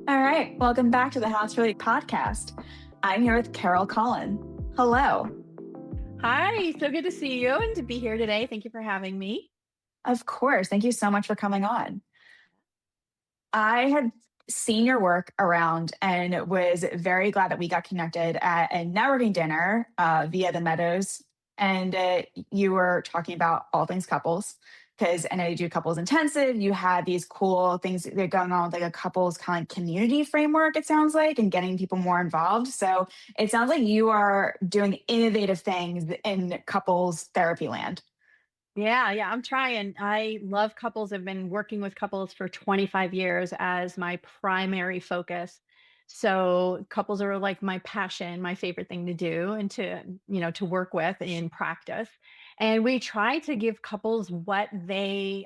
All right, welcome back to the House Really podcast. I'm here with Carole Cullen. Hello. Hi, so good to see you and to be here today. Thank you for having me. Of course, thank you so much for coming on. I had seen your work around and was very glad that we got connected at a networking dinner via the Meadows. And you were talking about all things couples because I know you do couples intensive. You had these cool things that are going on with like a couples kind of community framework, it sounds like, and getting people more involved. So it sounds like you are doing innovative things in couples therapy land. Yeah, I'm trying. I love couples. I've been working with couples for 25 years as my primary focus. So couples are like my passion, my favorite thing to do and to work with in practice. And we try to give couples what they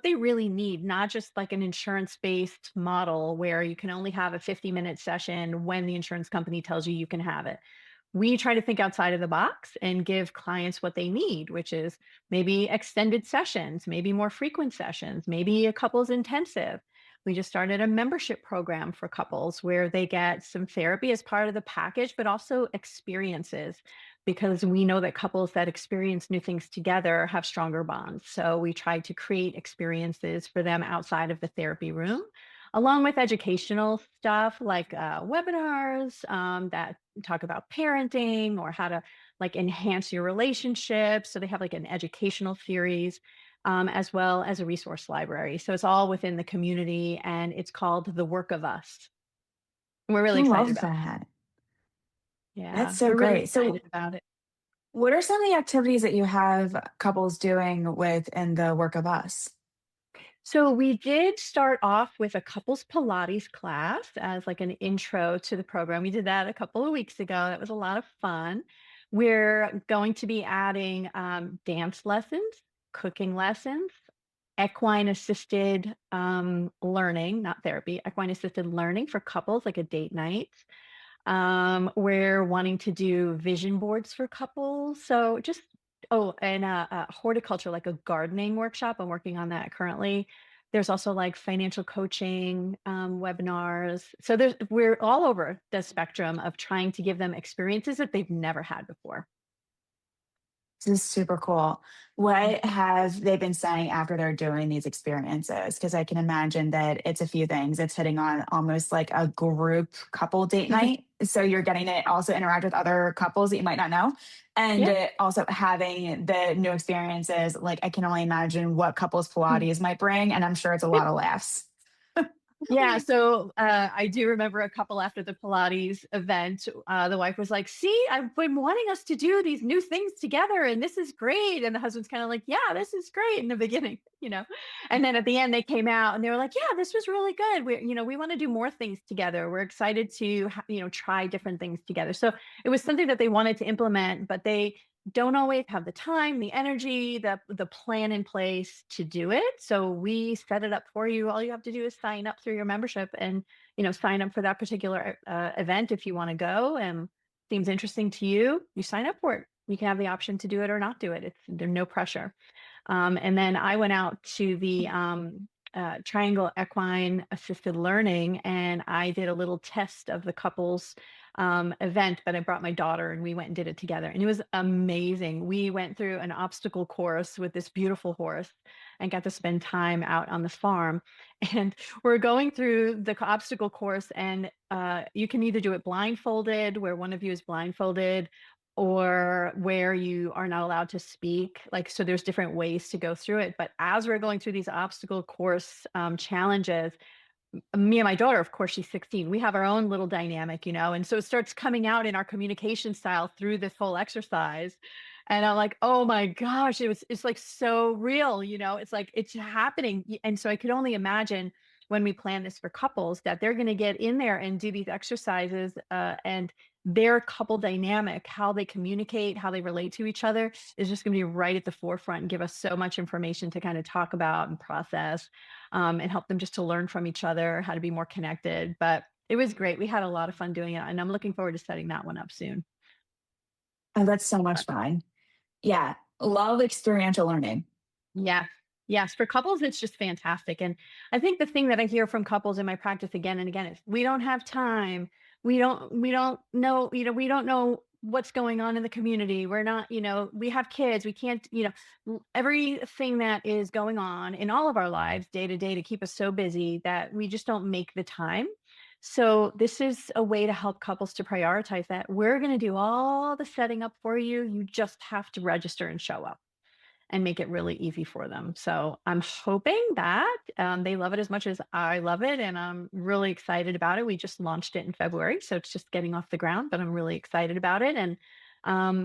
really need, not just like an insurance-based model where you can only have a 50-minute session when the insurance company tells you you can have it. We try to think outside of the box and give clients what they need, which is maybe extended sessions, maybe more frequent sessions, maybe a couples intensive. We just started a membership program for couples where they get some therapy as part of the package, but also experiences because we know that couples that experience new things together have stronger bonds. So we try to create experiences for them outside of the therapy room, along with educational stuff like webinars that talk about parenting or how to like enhance your relationships. So they have like an educational series, as well as a resource library. So it's all within the community and it's called The Work of Us. We're I really excited love about it. that. That's Yeah, so we're really great. excited So, about it. what are some of the activities that you have couples doing within the work of us? So we did start off with a couples Pilates class as like an intro to the program. We did that a couple of weeks ago. That was a lot of fun. We're going to be adding dance lessons, cooking lessons, equine assisted learning, not therapy, equine assisted learning for couples, like a date night. We're wanting to do vision boards for couples. So just, oh, and horticulture, like a gardening workshop. I'm working on that currently. There's also like financial coaching webinars. So we're all over the spectrum of trying to give them experiences that they've never had before. This is super cool. What have they been saying after they're doing these experiences? Because I can imagine that it's a few things. It's hitting on almost like a group couple date night. So you're getting to also interact with other couples that you might not know. And Yeah. also having the new experiences. Like I can only imagine what couples Pilates might bring. And I'm sure it's a lot of laughs. Yeah, so I do remember a couple after the Pilates event. The wife was like, "See, I've been wanting us to do these new things together, and this is great." And the husband's kind of like, "Yeah, this is great" in the beginning. And then at the end, they came out and they were like, "Yeah, this was really good. We want to do more things together. We're excited to, try different things together." So it was something that they wanted to implement, but they don't always have the time, the energy, the plan in place to do it. So we set it up for you. All you have to do is sign up through your membership and sign up for that particular event if you want to go and seems interesting to you. You sign up for it. You can have the option to do it or not do it. There's no pressure. And then I went out to the Triangle Equine Assisted Learning, and I did a little test of the couples event. But I brought my daughter, and we went and did it together, and it was amazing. We went through an obstacle course with this beautiful horse, and got to spend time out on the farm. And we're going through the obstacle course, and you can either do it blindfolded, where one of you is blindfolded, or where you are not allowed to speak. Like, so there's different ways to go through it. But as we're going through these obstacle course challenges, me and my daughter, of course, she's 16. We have our own little dynamic, and so it starts coming out in our communication style through this whole exercise. And I'm like, oh my gosh, it's like so real, it's like it's happening. And so I could only imagine when we plan this for couples that they're going to get in there and do these exercises, and their couple dynamic, how they communicate, how they relate to each other is just going to be right at the forefront and give us so much information to kind of talk about and process, and help them just to learn from each other, how to be more connected. But it was great. We had a lot of fun doing it, and I'm looking forward to setting that one up soon. Oh, that's so much fun. Yeah. Love experiential learning. Yeah. Yes, for couples, it's just fantastic. And I think the thing that I hear from couples in my practice again and again is we don't have time. We don't know, we don't know what's going on in the community. We're not, we have kids. We can't, everything that is going on in all of our lives day to day to keep us so busy that we just don't make the time. So this is a way to help couples to prioritize that. We're going to do all the setting up for you. You just have to register and show up and make it really easy for them. So I'm hoping that they love it as much as I love it. And I'm really excited about it. We just launched it in February. So it's just getting off the ground, but I'm really excited about it. And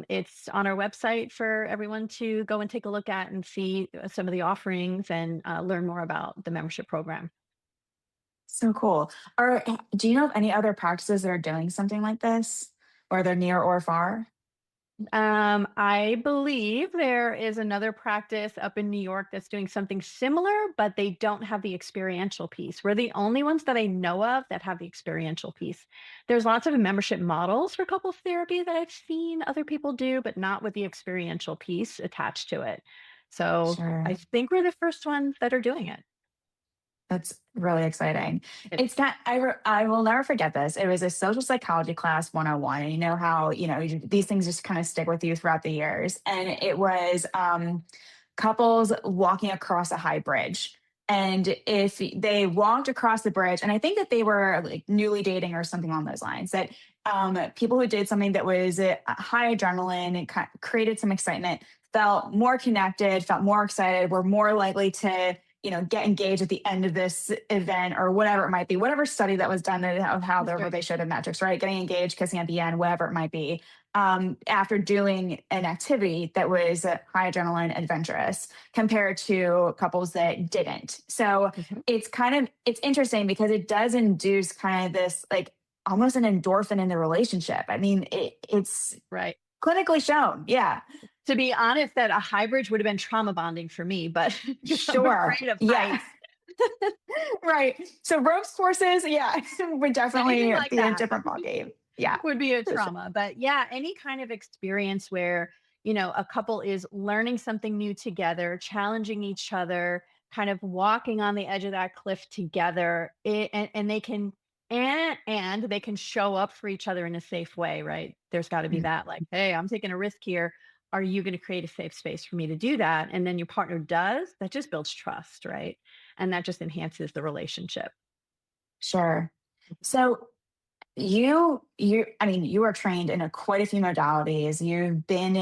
it's on our website for everyone to go and take a look at and see some of the offerings and learn more about the membership program. So cool. Do you know of any other practices that are doing something like this, or they're near or far? I believe there is another practice up in New York that's doing something similar, but they don't have the experiential piece. We're the only ones that I know of that have the experiential piece. There's lots of membership models for couples therapy that I've seen other people do, but not with the experiential piece attached to it. So I Sure. think we're the first ones that are doing it. That's really exciting. It It's not, I will never forget this. It was a social psychology class 101. And you know how, these things just kind of stick with you throughout the years. And it was couples walking across a high bridge. And if they walked across the bridge, and I think that they were like newly dating or something along those lines, that people who did something that was high adrenaline and created some excitement felt more connected, felt more excited, were more likely to get engaged at the end of this event or whatever it might be, whatever study that was done of how That's they right. showed the metrics, right? Getting engaged, kissing at the end, whatever it might be, after doing an activity that was high adrenaline adventurous compared to couples that didn't. So Mhm. it's interesting because it does induce kind of this like almost an endorphin in the relationship. I mean, it's Right. clinically shown. Yeah. To be honest, that a hybrid would have been trauma bonding for me, but because I'm Sure. afraid of Yeah. heights. Right. So ropes courses, yeah, would Anything definitely like be a that different ballgame. Yeah, would be a for sure. trauma. But yeah, any kind of experience where, a couple is learning something new together, challenging each other, kind of walking on the edge of that cliff together, and they can and they can show up for each other in a safe way, right? There's got to be Mm, that like, hey, I'm taking a risk here. Are you going to create a safe space for me to do that? And then your partner does, that just builds trust, right? And that just enhances the relationship. sure. So I mean, you are trained in quite a few modalities.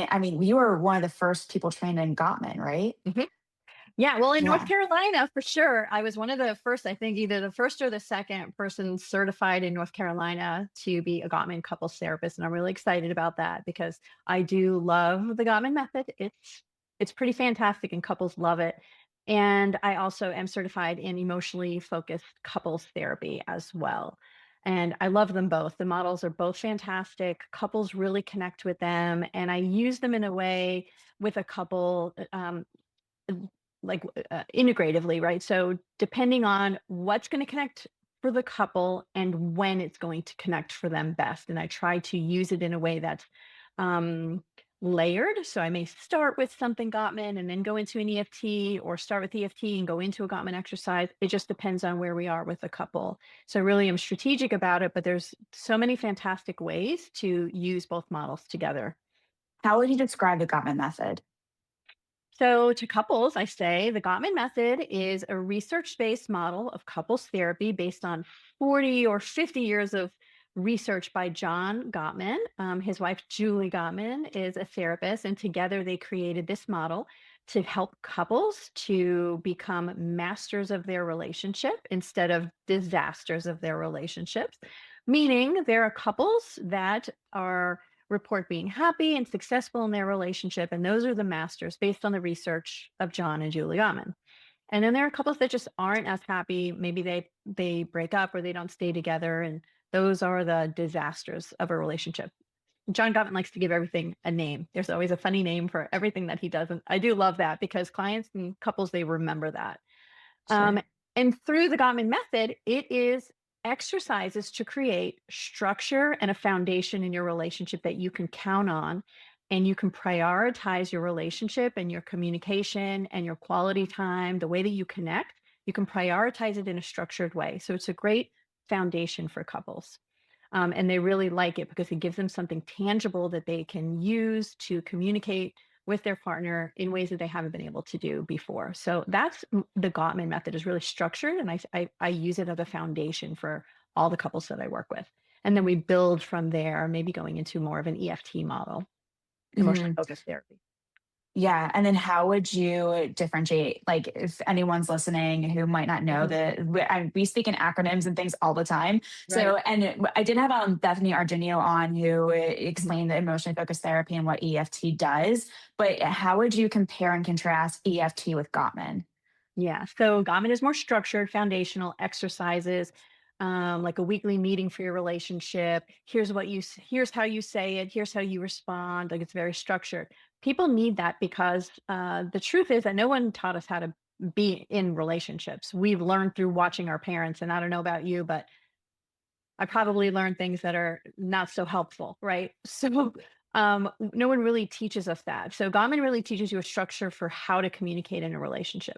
I mean, you were one of the first people trained in Gottman, right? Yeah, well, in North Yeah. Carolina, for sure. I was one of the first, I think either the first or the second person certified in North Carolina to be a Gottman couples therapist. And I'm really excited about that because I do love the Gottman method. It's pretty fantastic and couples love it. And I also am certified in emotionally focused couples therapy as well. And I love them both. The models are both fantastic. Couples really connect with them. And I use them in a way with a couple like integratively, right? So depending on what's going to connect for the couple and when it's going to connect for them best. And I try to use it in a way that's um, layered. So I may start with something Gottman and then go into an EFT or start with EFT and go into a Gottman exercise. It just depends on where we are with the couple. So I really am strategic about it, but there's so many fantastic ways to use both models together. How would you describe the Gottman method? So, to couples, I say the Gottman method is a research based model of couples therapy based on 40 or 50 years of research by John Gottman. His wife, Julie Gottman, is a therapist, and together they created this model to help couples to become masters of their relationship instead of disasters of their relationships. Meaning, there are couples that are report being happy and successful in their relationship. And those are the masters based on the research of John and Julie Gottman. And then there are couples that just aren't as happy. Maybe they break up or they don't stay together. And those are the disasters of a relationship. John Gottman likes to give everything a name. There's always a funny name for everything that he does. And I do love that because clients and couples, they remember that. Um, Sure. and through the Gottman method, it is exercises to create structure and a foundation in your relationship that you can count on and you can prioritize your relationship and your communication and your quality time, the way that you connect, you can prioritize it in a structured way. So it's a great foundation for couples. And they really like it because it gives them something tangible that they can use to communicate with their partner in ways that they haven't been able to do before. So that's the Gottman method, is really structured, and I use it as a foundation for all the couples that I work with. And then we build from there, maybe going into more of an EFT model, emotionally Mhm. focused therapy. Yeah, and then how would you differentiate, like, if anyone's listening who might not know Mhm. that we speak in acronyms and things all the time. Right. So, and I did have Bethany Argenio on who Mhm. explained the emotionally focused therapy and what EFT does. But how would you compare and contrast EFT with Gottman? Yeah. So Gottman is more structured, foundational exercises, like a weekly meeting for your relationship. Here's how you say it. Here's how you respond. Like, it's very structured. People need that because the truth is that no one taught us how to be in relationships. We've learned through watching our parents, and I don't know about you, but I probably learned things that are not so helpful, right? So no one really teaches us that. So Gottman really teaches you a structure for how to communicate in a relationship.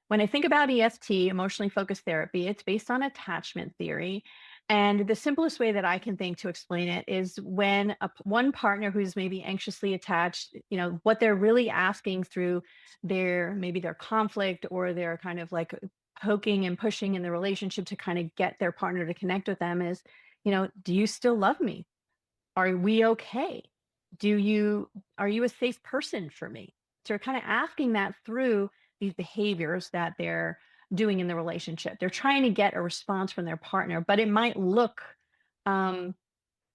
When I think about EFT, emotionally focused therapy, it's based on attachment theory. And the simplest way that I can think to explain it is when one partner who's maybe anxiously attached, what they're really asking through maybe their conflict, or their kind of like poking and pushing in the relationship to kind of get their partner to connect with them is, do you still love me? Are we okay? Do you Are you a safe person for me? So they're kind of asking that through these behaviors that they're doing in the relationship. They're trying to get a response from their partner, but it might look um,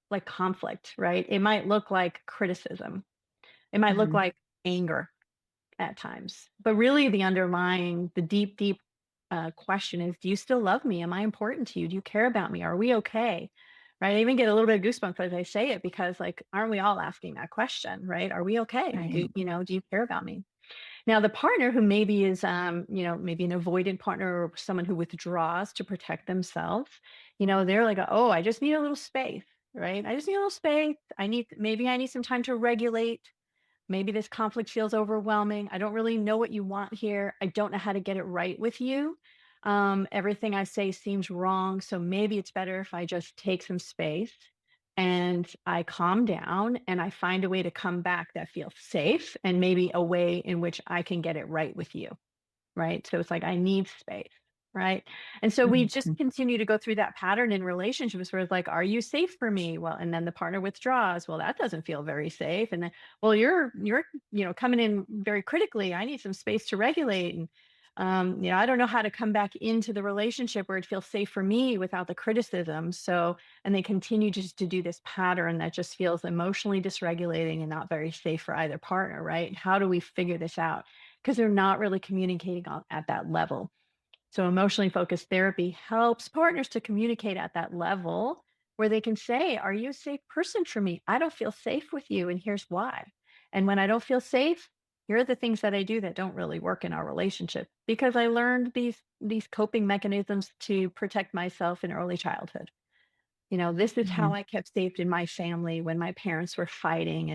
like conflict, right? It might look like criticism. It might look Mhm. like anger at times. But really, the deep, deep question is, do you still love me? Am I important to you? Do you care about me? Are we okay? Right. I even get a little bit of goosebumps as I say it because, like, aren't we all asking that question? Right. Are we okay? Right. Do you care about me? Now, the partner who maybe is, maybe an avoidant partner or someone who withdraws to protect themselves, they're like, oh, I just need a little space. Right. I just need a little space. Maybe I need some time to regulate. Maybe this conflict feels overwhelming. I don't really know what you want here. I don't know how to get it right with you. Everything I say seems wrong. So maybe it's better if I just take some space and I calm down and I find a way to come back that feels safe, and maybe a way in which I can get it right with you. Right? So it's like, I need space, right? And so we just Mhm. continue to go through that pattern in relationships where it's like, are you safe for me? Well, and then the partner withdraws. Well, that doesn't feel very safe. And then, well, you're, coming in very critically. I need some space to regulate. And I don't know how to come back into the relationship where it feels safe for me without the criticism. So, and they continue just to do this pattern that just feels emotionally dysregulating and not very safe for either partner, right? How do we figure this out? Because they're not really communicating at that level. So, emotionally focused therapy helps partners to communicate at that level where they can say, are you a safe person for me? I don't feel safe with you, and here's why. And when I don't feel safe, here are the things that I do that don't really work in our relationship because I learned these coping mechanisms to protect myself in early childhood. This is how Mhm. I kept safe in my family when my parents were fighting,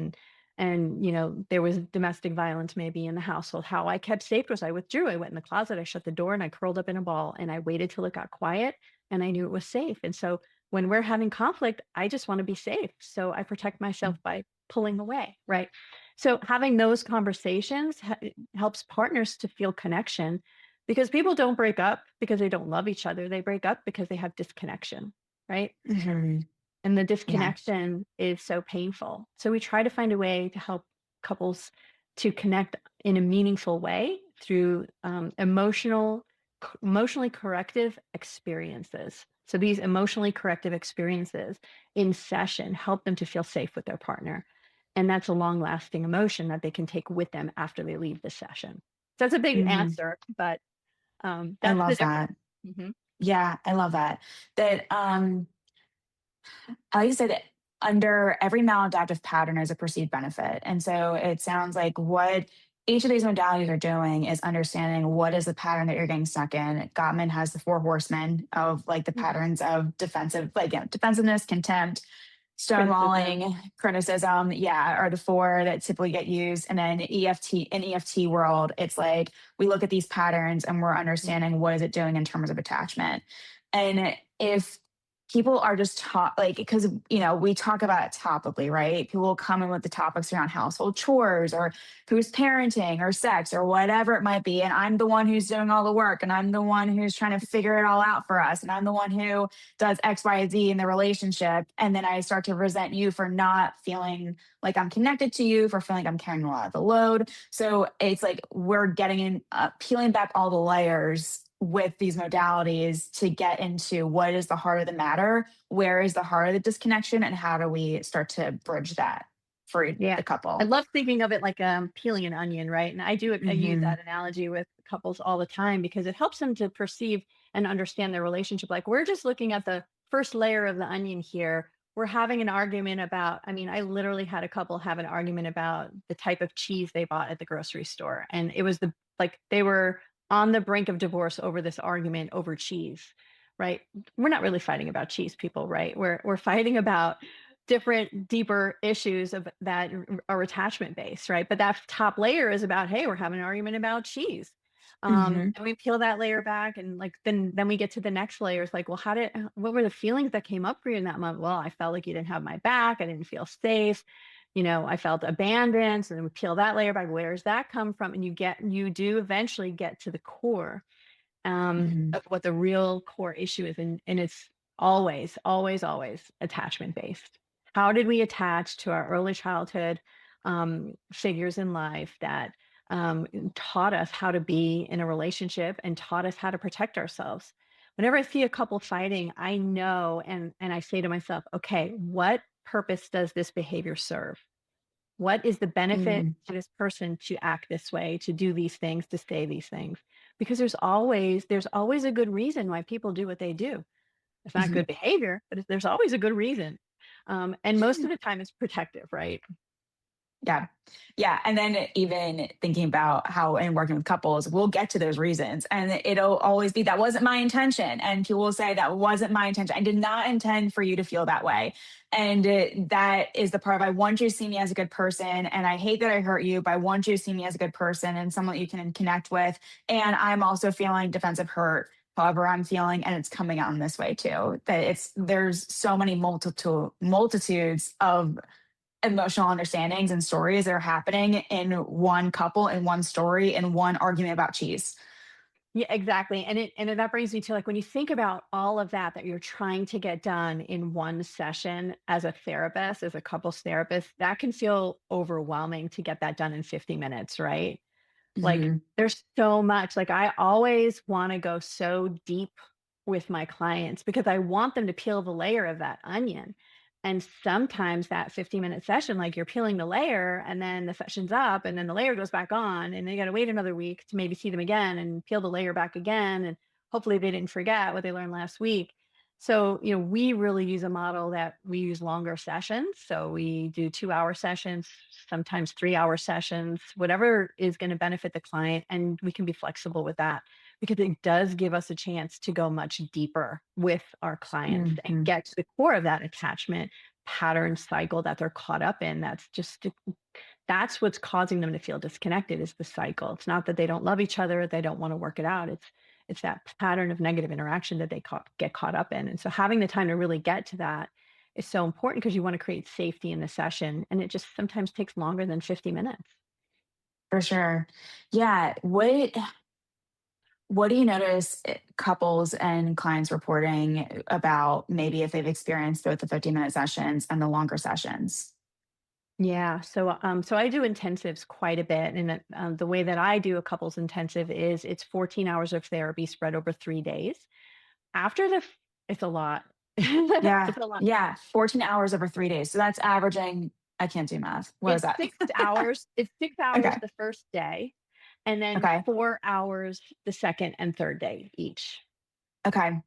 and there was domestic violence maybe in the household. How I kept safe was I withdrew. I went in the closet, I shut the door, and I curled up in a ball, and I waited till it got quiet, and I knew it was safe. And so when we're having conflict, I just want to be safe. So I protect myself by pulling away, right? So having those conversations helps partners to feel connection, because people don't break up because they don't love each other. They break up because they have disconnection, right? Mhm. And the Yeah. disconnection is so painful. So we try to find a way to help couples to connect in a meaningful way through emotionally corrective experiences. So these emotionally corrective experiences in session help them to feel safe with their partner. And that's a long lasting emotion that they can take with them after they leave the session. So that's a big Mhm. answer, but I that's the love difference. that. Mhm. Yeah, I love that. That I like to say that under every maladaptive pattern is a perceived benefit. And so it sounds like what each of these modalities are doing is understanding what is the pattern that you're getting stuck in. Gottman has the four horsemen of like the Mhm. patterns of defensive, like, defensiveness, contempt, Criticism. Stonewalling, criticism, yeah, are the four that typically get used. And then EFT world, it's like we look at these patterns and we're understanding what is it doing in terms of attachment. And if people are just taught, like, because we talk about it topically, right? People will come in with the topics around household chores or who's parenting or sex or whatever it might be. And I'm the one who's doing all the work, and I'm the one who's trying to figure it all out for us. And I'm the one who does X, Y, Z in the relationship. And then I start to resent you for not feeling like I'm connected to you, for feeling like I'm carrying a lot of the load. So it's like we're getting in, peeling back all the layers with these modalities to get into what is the heart of the matter, where is the heart of the disconnection, and how do we start to bridge that for Yeah. the I couple. love thinking of it like peeling an onion, right? And I use Hmm. that analogy with couples all the time because it helps them to perceive and understand their relationship. Like we're just looking at the first layer of the onion here. We're having an argument about, I mean, I literally had a couple have an argument about the type of cheese they bought at the grocery store. And it was like they were on the brink of divorce over this argument over cheese, right? We're not really fighting about cheese, people, right? We're fighting about different deeper issues of that are attachment based, right? But that top layer is about, hey, we're having an argument about cheese. Hmm. And we peel that layer back, and like then we get to the next layer. It's like, well, what were the feelings that came up for you in that month? Well, I felt like you didn't have my back. I didn't feel safe. I felt abandoned. And then we peel that layer back. Where does that come from? And you do eventually get to the core Hmm. of what the real core issue is. And it's always, always, always attachment based. How did we attach to our early childhood figures in life that taught us how to be in a relationship and taught us how to protect ourselves? Whenever I see a couple fighting, I know and I say to myself, okay, what purpose does this behavior serve? What is the benefit Hmm. to this person to act this way, to do these things, to say these things? Because there's always a good reason why people do what they do. It's not Hmm. good behavior, but there's always a good reason. And most of the time it's protective, right? Yeah. Yeah. And then even thinking about how in working with couples, we'll get to those reasons and it'll always be that wasn't my intention. And people will say that wasn't my intention. I did not intend for you to feel that way. And that is the part of I want you to see me as a good person. And I hate that I hurt you, but I want you to see me as a good person and someone that you can connect with. And I'm also feeling defensive hurt. However, I'm feeling, and it's coming out in this way too. That there's so many multitudes of emotional understandings and stories that are happening in one couple, in one story, in one argument about cheese. Yeah, exactly. And that brings me to like when you think about all of that you're trying to get done in one session as a therapist, as a couples therapist, that can feel overwhelming to get that done in 50 minutes, right? Like, Hmm. there's so much. Like, I always wanna go so deep with my clients because I want them to peel the layer of that onion. And sometimes that 15-minute session, like, you're peeling the layer and then the session's up and then the layer goes back on, and they gotta wait another week to maybe see them again and peel the layer back again, and hopefully they didn't forget what they learned last week. So, we really use a model that we use longer sessions. So we do 2-hour sessions, sometimes 3-hour sessions, whatever is going to benefit the client. And we can be flexible with that because it does give us a chance to go much deeper with our clients and Hmm. get to the core of that attachment pattern cycle that they're caught up in. That's what's causing them to feel disconnected is the cycle. It's not that they don't love each other, they don't want to work it out. It's that pattern of negative interaction that they get caught up in. And so having the time to really get to that is so important because you want to create safety in the session. And it just sometimes takes longer than 50 minutes. For sure. Yeah. What do you notice couples and clients reporting about maybe if they've experienced both the 50-minute sessions and the longer sessions? Yeah. So I do intensives quite a bit. And the way that I do a couples intensive is it's 14 hours of therapy spread over 3 days. After it's a lot. Yeah. It's a lot. Yeah. 14 hours over 3 days. So that's averaging, I can't do math. What is It's that? 6 hours. It's 6 hours Okay. the first day, and then Okay. 4 hours the second and third day each. Okay.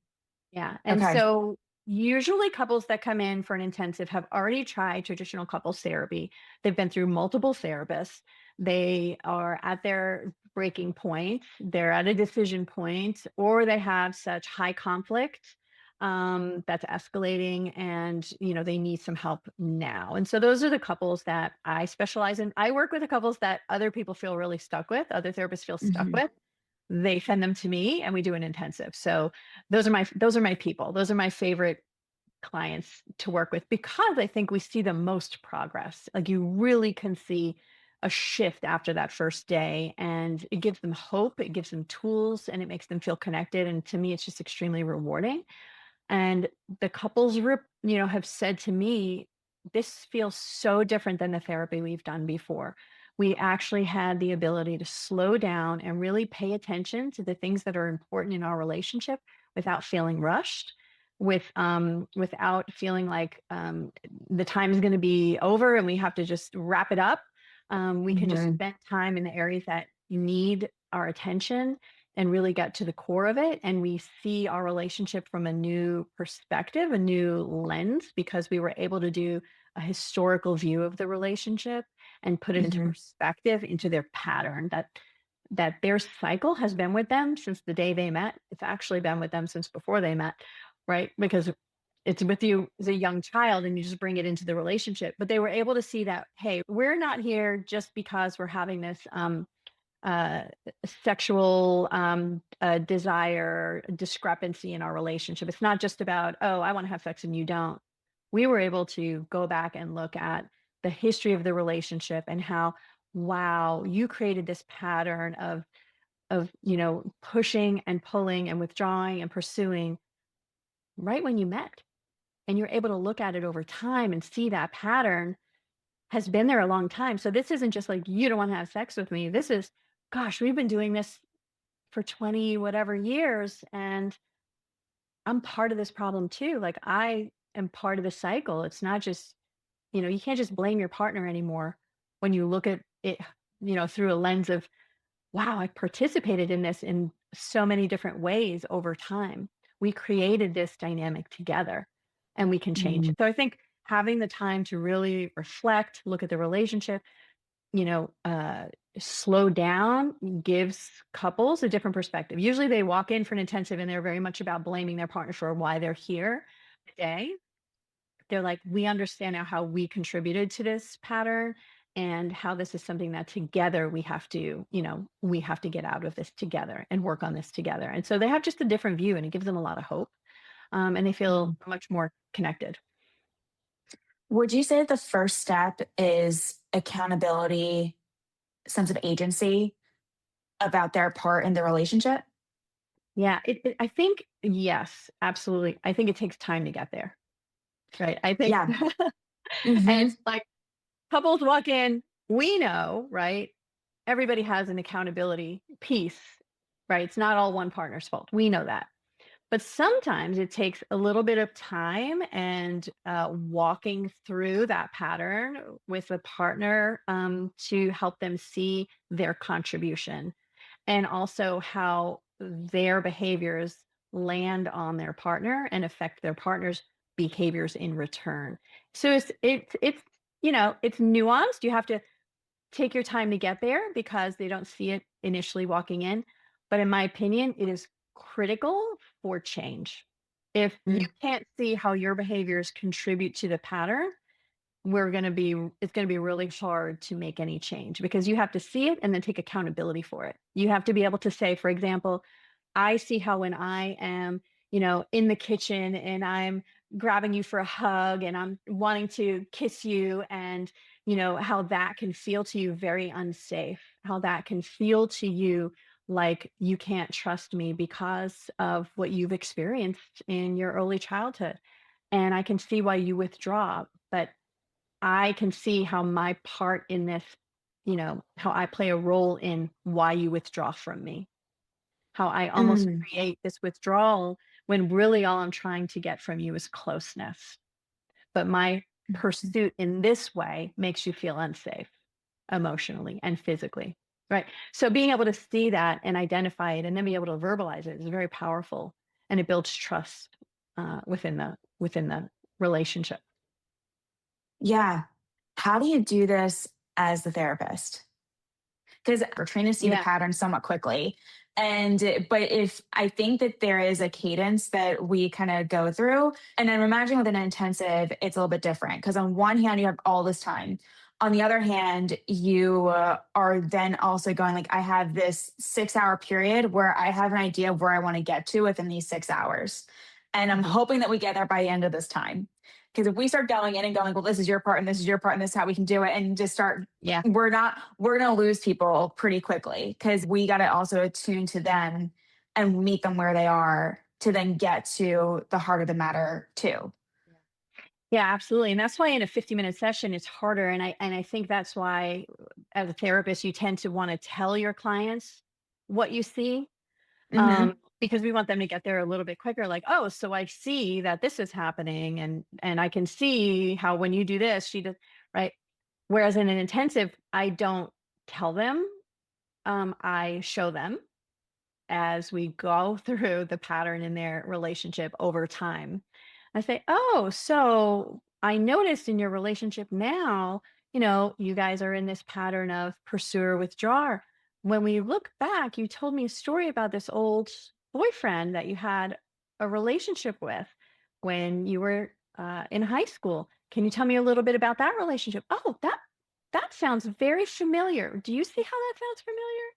Yeah, and Okay. so usually couples that come in for an intensive have already tried traditional couples therapy. They've been through multiple therapists. They are at their breaking point. They're at a decision point, or they have such high conflict that's escalating, and they need some help now. And so those are the couples that I specialize in. I work with the couples that other people feel really stuck with, other therapists feel stuck Hmm. with. They send them to me and we do an intensive. So those are my people. Those are my favorite clients to work with, because I think we see the most progress. Like, you really can see a shift after that first day, and it gives them hope, it gives them tools, and it makes them feel connected. And to me, it's just extremely rewarding. And the couples have said to me, this feels so different than the therapy we've done before. We actually had the ability to slow down and really pay attention to the things that are important in our relationship without feeling rushed, without feeling like the time is going to be over and we have to just wrap it up. We can just Hmm. spend time in the areas that need our attention and really get to the core of it. And we see our relationship from a new perspective, a new lens, because we were able to do a historical view of the relationship and put it into Hmm. perspective, into their pattern, that their cycle has been with them since the day they met. It's actually been with them since before they met, right? Because it's with you as a young child and you just bring it into the relationship. But they were able to see that, hey, we're not here just because we're having this uh, sexual desire discrepancy in our relationship. It's not just about, oh, I want to have sex and you don't. We were able to go back and look at the history of the relationship and how, wow, you created this pattern of pushing and pulling and withdrawing and pursuing right when you met. And you're able to look at it over time and see that pattern has been there a long time. So this isn't just like, you don't want to have sex with me. This is, gosh, we've been doing this for 20 whatever years, and I'm part of this problem too. Like, I am part of the cycle. It's not just, you can't just blame your partner anymore when you look at it, through a lens of, wow, I participated in this in so many different ways over time. We created this dynamic together and we can change Hmm. it. So I think having the time to really reflect, look at the relationship, you know, uh, slow down gives couples a different perspective. Usually they walk in for an intensive and they're very much about blaming their partner for why they're here today. They're like, we understand now how we contributed to this pattern and how this is something that together we have to get out of this together and work on this together. And so they have just a different view and it gives them a lot of hope. And they feel much more connected. Would you say that the first step is accountability, sense of agency about their part in the relationship? Yeah, I think, yes, absolutely. I think it takes time to get there. Right. I think, Yeah. and Hmm. it's like couples walk in, we know, right? Everybody has an accountability piece, right? It's not all one partner's fault. We know that. But sometimes it takes a little bit of time and walking through that pattern with a partner to help them see their contribution and also how their behaviors land on their partner and affect their partner's behaviors in return. So it's nuanced. You have to take your time to get there because they don't see it initially walking in. But in my opinion, it is critical for change. If you can't see how your behaviors contribute to the pattern, it's going to be really hard to make any change because you have to see it and then take accountability for it. You have to be able to say, for example, I see how when I am, in the kitchen and I'm grabbing you for a hug and I'm wanting to kiss you, and how that can feel to you very unsafe, how that can feel to you like you can't trust me because of what you've experienced in your early childhood. And I can see why you withdraw, but I can see how my part in this, how I play a role in why you withdraw from me, how I almost Mm. create this withdrawal when really all I'm trying to get from you is closeness. But my Mhm. pursuit in this way makes you feel unsafe emotionally and physically. Right. So being able to see that and identify it and then be able to verbalize it is very powerful, and it builds trust within the relationship. Yeah. How do you do this as the therapist? Because we're trained to see the Yeah. pattern somewhat quickly. But if I think that there is a cadence that we kind of go through, and I'm imagining with an intensive, it's a little bit different because on one hand, you have all this time. On the other hand, you are then also going like, I have this 6 hour period where I have an idea of where I want to get to within these 6 hours. And I'm Mhm. hoping that we get there by the end of this time. Because if we start going in and going, well, this is your part and this is your part and this is how we can do it, and just start, Yeah. we're going to lose people pretty quickly because we got to also attune to them and meet them where they are to then get to the heart of the matter too. Yeah, absolutely. And that's why in a 50-minute session it's harder. And I think that's why as a therapist you tend to want to tell your clients what you see. Hmm. Because we want them to get there a little bit quicker, like, oh, so I see that this is happening, and I can see how when you do this, she does, right? Whereas in an intensive, I don't tell them, I show them as we go through the pattern in their relationship over time. I say, "Oh, so I noticed in your relationship now, you guys are in this pattern of pursuer withdrawer. When we look back, you told me a story about this old boyfriend that you had a relationship with when you were in high school. Can you tell me a little bit about that relationship? Oh, that sounds very familiar. Do you see how that sounds familiar?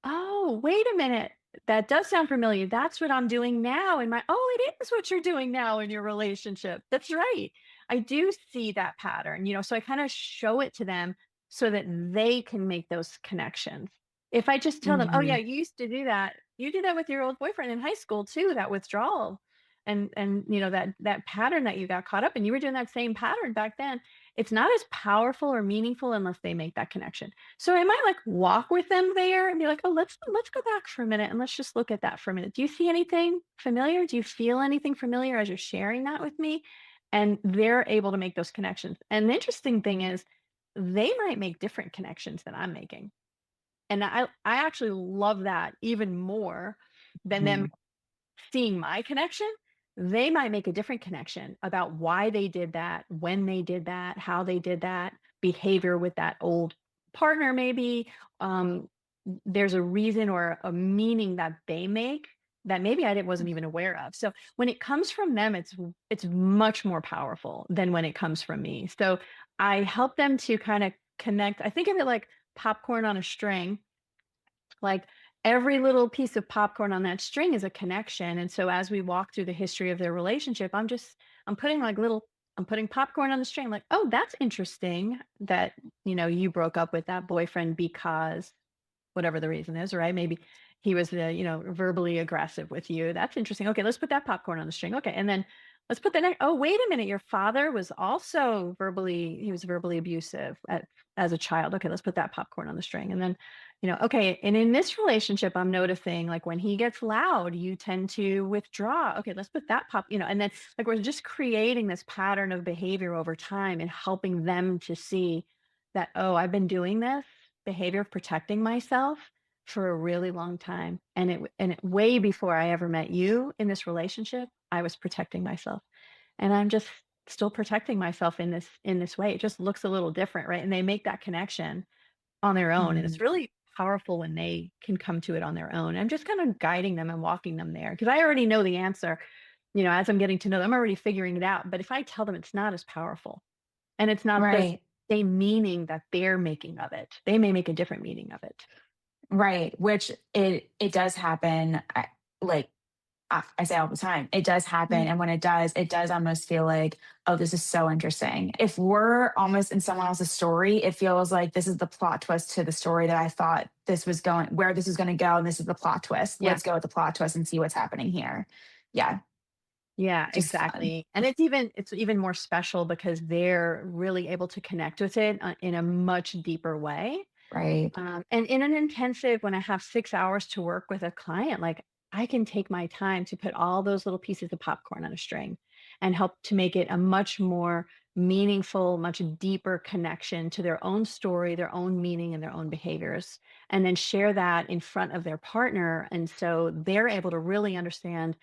Oh, wait a minute. That does sound familiar. That's what I'm doing now in my oh, it is what you're doing now in your relationship. That's right. I do see that pattern, so I kind of show it to them so that they can make those connections. If I just tell them, "Oh yeah, Hmm. you used to do that. You did that with your old boyfriend in high school too, that withdrawal." And that pattern that you got caught up in, you were doing that same pattern back then. It's not as powerful or meaningful unless they make that connection. So I might like walk with them there and be like, "Oh, let's go back for a minute and let's just look at that for a minute. Do you see anything familiar? Do you feel anything familiar as you're sharing that with me?" And they're able to make those connections. And the interesting thing is they might make different connections than I'm making. And I actually love that even more than them seeing my connection. They might make a different connection about why they did that, when they did that, how they did that behavior with that old partner, maybe. Um, there's a reason or a meaning that they make that maybe wasn't even aware of. So when it comes from them, it's much more powerful than when it comes from me. So I help them to kind of connect. I think of it like popcorn on a string, like every little piece of popcorn on that string is a connection. And so as we walk through the history of their relationship, I'm putting I'm putting popcorn on the string, like, oh, that's interesting that, you broke up with that boyfriend because whatever the reason is, right? Maybe he was, verbally aggressive with you. That's interesting. Okay, let's put that popcorn on the string. Okay, and then let's put the next. Oh, wait a minute. Your father was also he was verbally abusive as a child. Okay, let's put that popcorn on the string. And then, okay. And in this relationship, I'm noticing like when he gets loud, you tend to withdraw. Okay, let's put that and then like we're just creating this pattern of behavior over time and helping them to see that, oh, I've been doing this behavior of protecting myself for a really long time. And way before I ever met you in this relationship, I was protecting myself. And I'm just still protecting myself in this way. It just looks a little different, right? And they make that connection on their own. And it's Hmm. really powerful when they can come to it on their own. I'm just kind of guiding them and walking them there because I already know the answer. As I'm getting to know them, I'm already figuring it out. But if I tell them it's not as powerful, and it's not the Right. same meaning that they're making of it. They may make a different meaning of it. Right. Which it does happen. Like I say all the time, it does happen. Mhm. And when it does almost feel like, oh, this is so interesting. If we're almost in someone else's story, it feels like this is the plot twist to the story that I thought this was going, where this is going to go. And this is the plot twist. Yeah. Let's go with the plot twist and see what's happening here. Yeah. Yeah, Just fun. exactly. And it's even more special because they're really able to connect with it in a much deeper way. Right. And in an intensive, when I have 6 hours to work with a client, like I can take my time to put all those little pieces of popcorn on a string and help to make it a much more meaningful, much deeper connection to their own story, their own meaning, and their own behaviors. And then share that in front of their partner. And so they're able to really understand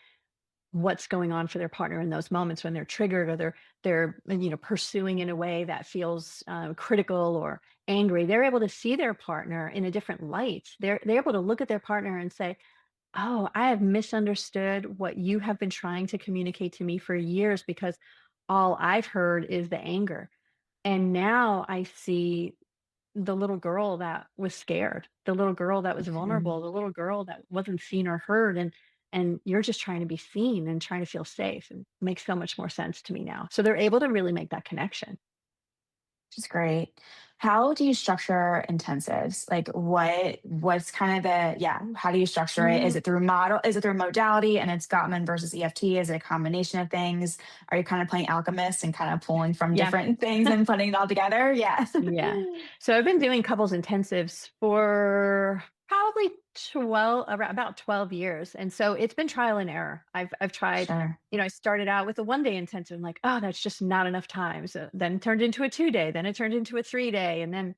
what's going on for their partner in those moments when they're triggered, or they're pursuing in a way that feels critical or angry. They're able to see their partner in a different light. They're able to look at their partner and say, oh, I have misunderstood what you have been trying to communicate to me for years, because all I've heard is the anger. And now I see the little girl that was scared, the little girl that was vulnerable, Mhm. the little girl that wasn't seen or heard. And you're just trying to be seen and trying to feel safe, and it makes so much more sense to me now. So they're able to really make that connection. Which is great. How do you structure intensives? Like what's kind of how do you structure it? Mm, Is it through modality and it's Gottman versus EFT? Is it a combination of things? Are you kind of playing alchemist and kind of pulling from yeah. different things and putting it all together? Yeah. Yeah. So I've been doing couples intensives for probably 12, around about 12 years. And so it's been trial and error. I've tried, Sure. I started out with a 1 day intensive. I'm like, oh, that's just not enough time. So then it turned into a 2 day, then it turned into a 3 day. And then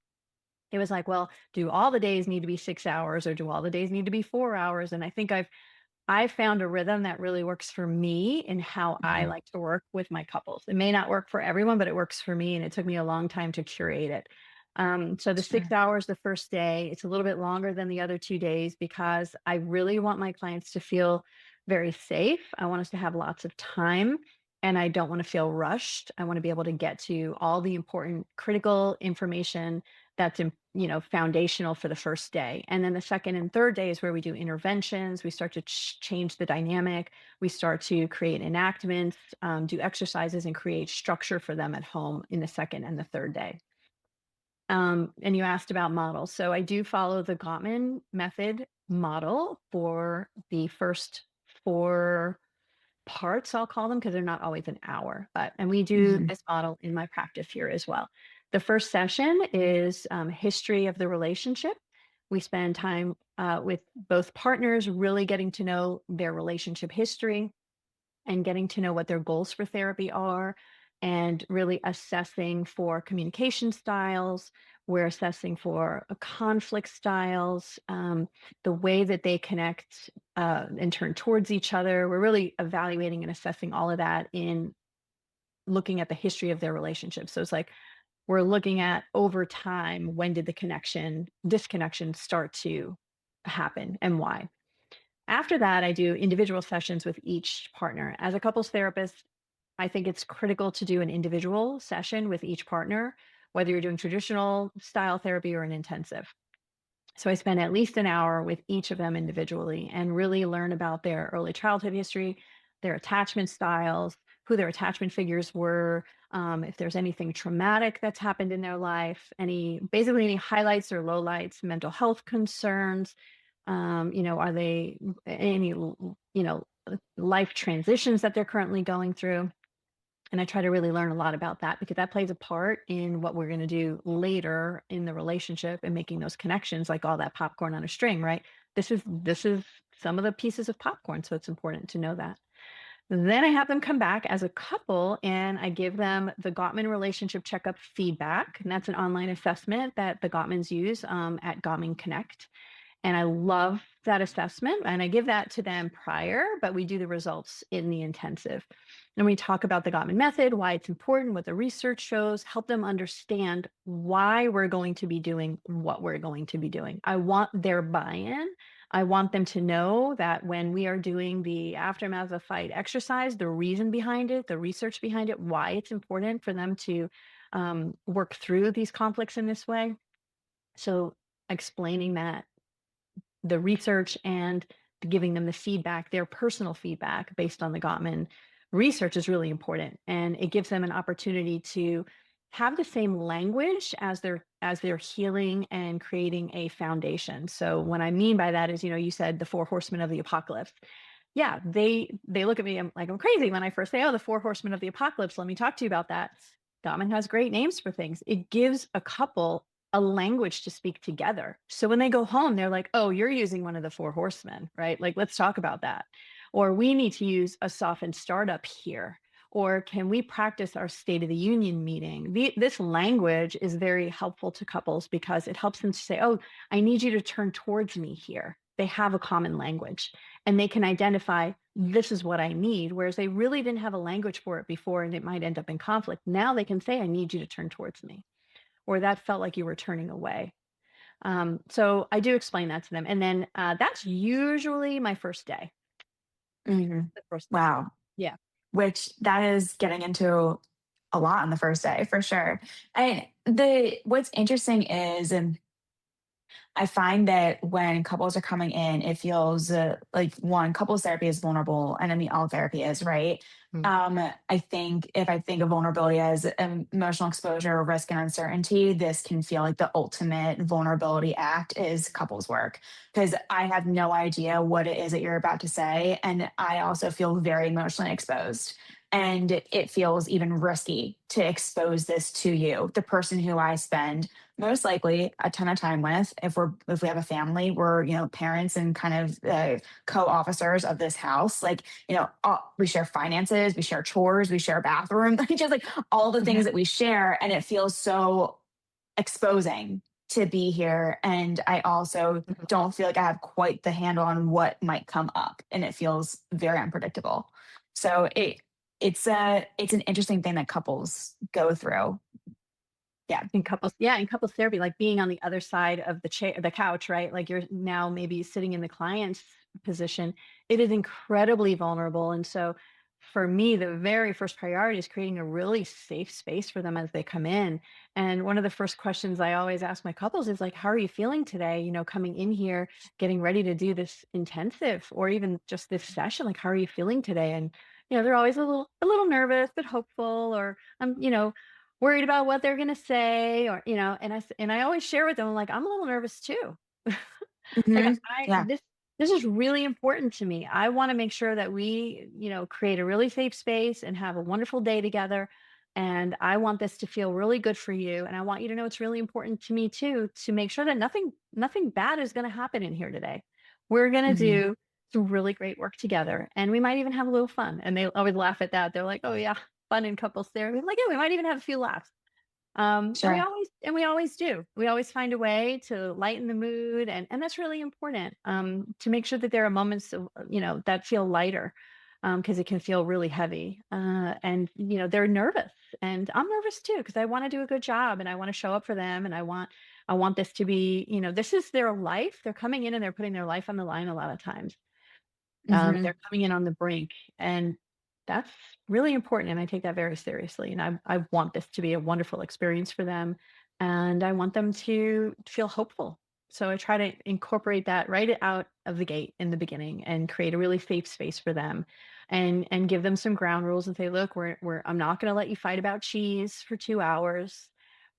it was like, well, do all the days need to be 6 hours, or do all the days need to be 4 hours? And I think I found a rhythm that really works for me and how I Mhm. like to work with my couples. It may not work for everyone, but it works for me. And it took me a long time to curate it. So the six Sure. hours the first day, it's a little bit longer than the other 2 days, because I really want my clients to feel very safe. I want us to have lots of time, and I don't want to feel rushed. I want to be able to get to all the important critical information that's foundational for the first day. And then the second and third day is where we do interventions. We start to change the dynamic. We start to create enactments, do exercises, and create structure for them at home in the second and the third day. And you asked about models. So I do follow the Gottman method model for the first 4 parts, I'll call them, because they're not always an hour. And we do Mhm. this model in my practice here as well. The first session is history of the relationship. We spend time with both partners, really getting to know their relationship history and getting to know what their goals for therapy are, and really assessing for communication styles. We're assessing for conflict styles, the way that they connect and turn towards each other. We're really evaluating and assessing all of that in looking at the history of their relationship. So it's like we're looking at over time, when did the disconnection start to happen, and why. After that, I do individual sessions with each partner. As a couples therapist, I think it's critical to do an individual session with each partner, whether you're doing traditional style therapy or an intensive. So I spend at least an hour with each of them individually and really learn about their early childhood history, their attachment styles, who their attachment figures were, if there's anything traumatic that's happened in their life, basically any highlights or lowlights, mental health concerns. Are they any, life transitions that they're currently going through? And I try to really learn a lot about that, because that plays a part in what we're going to do later in the relationship and making those connections, like all that popcorn on a string, right? This is some of the pieces of popcorn, so it's important to know that. Then I have them come back as a couple, and I give them the Gottman relationship checkup feedback, and that's an online assessment that the Gottmans use at Gottman Connect. And I love that assessment. And I give that to them prior, but we do the results in the intensive. And we talk about the Gottman method, why it's important, what the research shows, help them understand why we're going to be doing what we're going to be doing. I want their buy in. I want them to know that when we are doing the aftermath of fight exercise, the reason behind it, the research behind it, why it's important for them to work through these conflicts in this way. So explaining that, the research, and giving them the feedback, their personal feedback based on the Gottman research, is really important. And it gives them an opportunity to have the same language as they're healing and creating a foundation. So what I mean by that is, you said the 4 horsemen of the apocalypse. Yeah, they look at me, like I'm crazy when I first say, oh, the 4 horsemen of the apocalypse. Let me talk to you about that. Gottman has great names for things. It gives a couple a language to speak together. So when they go home, they're like, oh, you're using one of the 4 horsemen, right? Like, let's talk about that. Or we need to use a softened startup here. Or can we practice our State of the Union meeting? This language is very helpful to couples, because it helps them to say, oh, I need you to turn towards me here. They have a common language, and they can identify this is what I need. Whereas they really didn't have a language for it before and it might end up in conflict. Now they can say, I need you to turn towards me, or that felt like you were turning away. So I do explain that to them. And then that's usually my first day. Hmm. The first day. Wow. Yeah. Which that is getting into a lot on the first day for sure. And the what's interesting is, I find that when couples are coming in, it feels like one, couples therapy is vulnerable, and I mean, all therapy is, right? Mm. I think if I think of vulnerability as emotional exposure, risk, and uncertainty, this can feel like the ultimate vulnerability act is couples work, because I have no idea what it is that you're about to say. And I also feel very emotionally exposed. And it feels even risky to expose this to you, the person who I spend most likely a ton of time with. If we have a family, we're, parents and kind of co-officers of this house. Like, we share finances, we share chores, we share a bathroom, like just like all the Yeah. things that we share, and it feels so exposing to be here. And I also Mhm. don't feel like I have quite the handle on what might come up, and it feels very unpredictable. So it's an interesting thing that couples go through. Yeah. In couples, yeah, in couples therapy, like being on the other side of the couch, right? Like you're now maybe sitting in the client's position. It is incredibly vulnerable. And so for me, the very first priority is creating a really safe space for them as they come in. And one of the first questions I always ask my couples is like, how are you feeling today? Coming in here, getting ready to do this intensive or even just this session, like, how are you feeling today? And they're always a little nervous, but hopeful, or worried about what they're gonna say, or and I always share with them, like, I'm a little nervous too. Like, Hmm. I Yeah. this is really important to me. I wanna make sure that we, create a really safe space and have a wonderful day together, and I want this to feel really good for you, and I want you to know it's really important to me too, to make sure that nothing bad is gonna happen in here today. We're gonna Hmm. do some really great work together, and we might even have a little fun, and they always laugh at that. They're like, "Oh, yeah, fun in couples therapy." I'm like, "Yeah, we might even have a few laughs." And we Sure. always do. We always find a way to lighten the mood, and that's really important, to make sure that there are moments of, that feel lighter, because it can feel really heavy. And they're nervous, and I'm nervous too because I want to do a good job and I want to show up for them, and I want this to be, this is their life. They're coming in and they're putting their life on the line a lot of times. Hmm. They're coming in on the brink, and that's really important, and I take that very seriously, and I want this to be a wonderful experience for them, and I want them to feel hopeful. So I try to incorporate that right out of the gate in the beginning and create a really safe space for them, and give them some ground rules and say, "Look, I'm not gonna let you fight about cheese for 2 hours,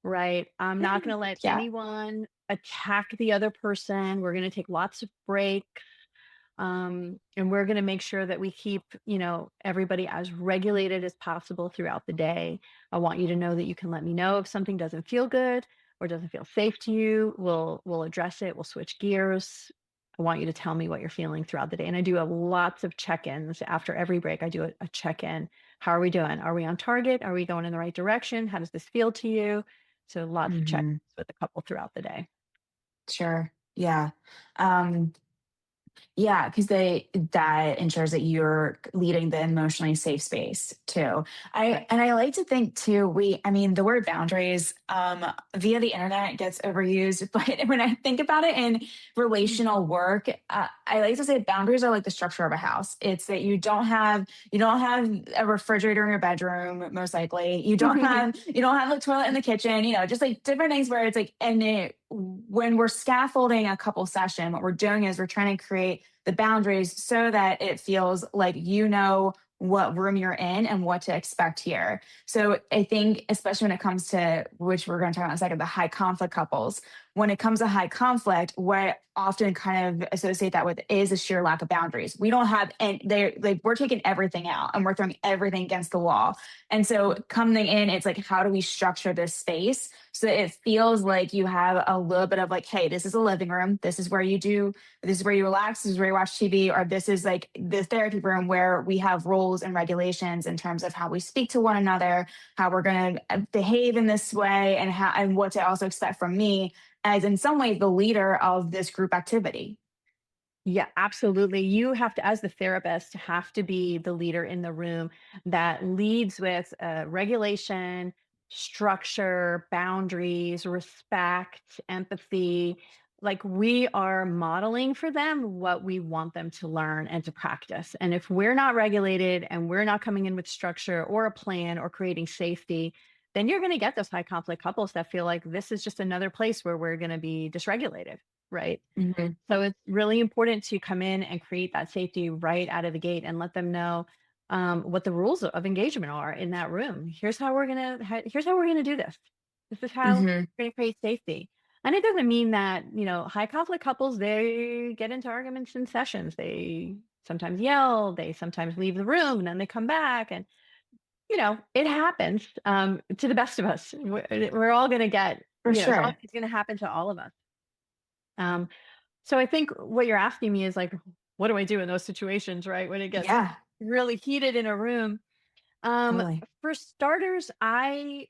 right? I'm not gonna let Yeah. anyone attack the other person. We're gonna take lots of breaks, and we're going to make sure that we keep everybody as regulated as possible throughout the day. I want you to know that you can let me know if something doesn't feel good or doesn't feel safe to you. We'll address it. We'll switch gears. I want you to tell me what you're feeling throughout the day, and I do lots of check-ins after every break. I do a check-in. How are we doing? Are we on target? Are we going in the right direction? How does this feel to you? So lots of check Hmm. with the couple throughout the day. Sure. Yeah. Um, Yeah, because that ensures that you're leading the emotionally safe space too. Right. I like to think too, I mean, the word boundaries via the internet gets overused, but when I think about it in relational work, I like to say boundaries are like the structure of a house. It's that you don't have a refrigerator in your bedroom, most likely. You don't have a toilet in the kitchen, just like different things where it's like, when we're scaffolding a couple session, what we're doing is we're trying to create the boundaries so that it feels like what room you're in and what to expect here. So I think, especially when it comes to, which we're going to talk about in a second, the high conflict couples, when it comes to high conflict, what I often kind of associate that with is a sheer lack of boundaries. We don't have, and they're like, we're taking everything out and we're throwing everything against the wall. And so coming in, it's like, how do we structure this space so that it feels like you have a little bit of like, hey, this is a living room. This is where you relax. This is where you watch TV, or this is like the therapy room where we have rules and regulations in terms of how we speak to one another, how we're going to behave in this way, and what to also expect from me as, in some way, the leader of this group activity. Yeah, absolutely. You have to, as the therapist, have to be the leader in the room that leads with regulation, structure, boundaries, respect, empathy. Like we are modeling for them what we want them to learn and to practice. And if we're not regulated and we're not coming in with structure or a plan or creating safety, then you're going to get those high conflict couples that feel like this is just another place where we're going to be dysregulated. Right. Hmm. So it's really important to come in and create that safety right out of the gate and let them know what the rules of engagement are in that room. Here's how we're gonna do this. This is how Hmm. we're gonna create safety. And it doesn't mean that high conflict couples they get into arguments in sessions. They sometimes yell. They sometimes leave the room and then they come back. And it happens to the best of us. We're all gonna get. For sure. It's gonna happen to all of us. Um, so I think what you're asking me is like, what do I do in those situations, right? When it gets Yeah, really heated in a room. totally. For starters, I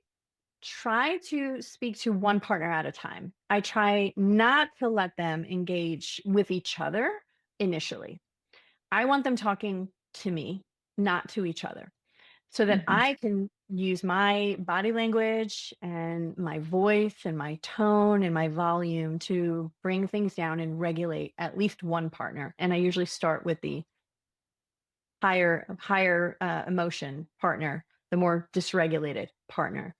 try to speak to one partner at a time. I try not to let them engage with each other initially. I want them talking to me, not to each other, so that Hmm. I can use my body language and my voice and my tone and my volume to bring things down and regulate at least one partner. And I usually start with the higher emotion partner, the more dysregulated partner.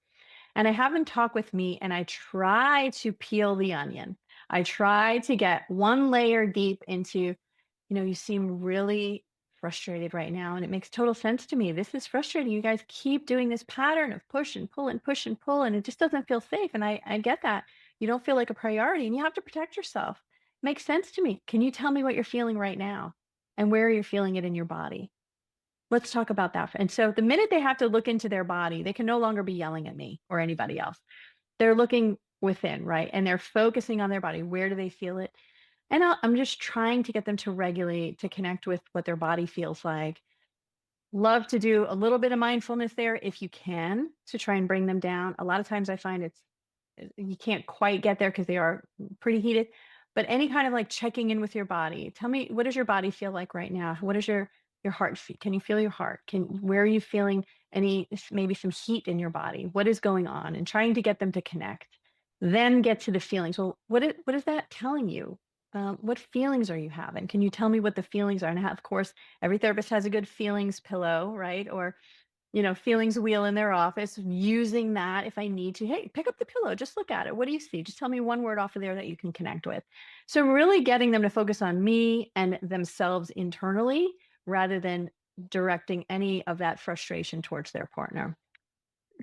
And I have them talk with me and I try to peel the onion. I try to get one layer deep into, you seem really frustrated right now. And it makes total sense to me. This is frustrating. You guys keep doing this pattern of push and pull and push and pull, and it just doesn't feel safe. And I get that. You don't feel like a priority and you have to protect yourself. Makes sense to me. Can you tell me what you're feeling right now and where you're feeling it in your body? Let's talk about that. And so the minute they have to look into their body, they can no longer be yelling at me or anybody else. They're looking within, right? And they're focusing on their body. Where do they feel it? And I'm just trying to get them to regulate, to connect with what their body feels like. Love to do a little bit of mindfulness there if you can to try and bring them down. A lot of times I find you can't quite get there because they are pretty heated. But any kind of like checking in with your body. Tell me, what does your body feel like right now? What is your heart can you feel your heart? Where are you feeling maybe some heat in your body? What is going on? And trying to get them to connect. Then get to the feelings. Well, what is that telling you? What feelings are you having? Can you tell me what the feelings are? And of course, every therapist has a good feelings pillow, right? Or feelings wheel in their office, using that if I need to. Hey, pick up the pillow, just look at it. What do you see? Just tell me one word off of there that you can connect with. So, really getting them to focus on me and themselves internally rather than directing any of that frustration towards their partner.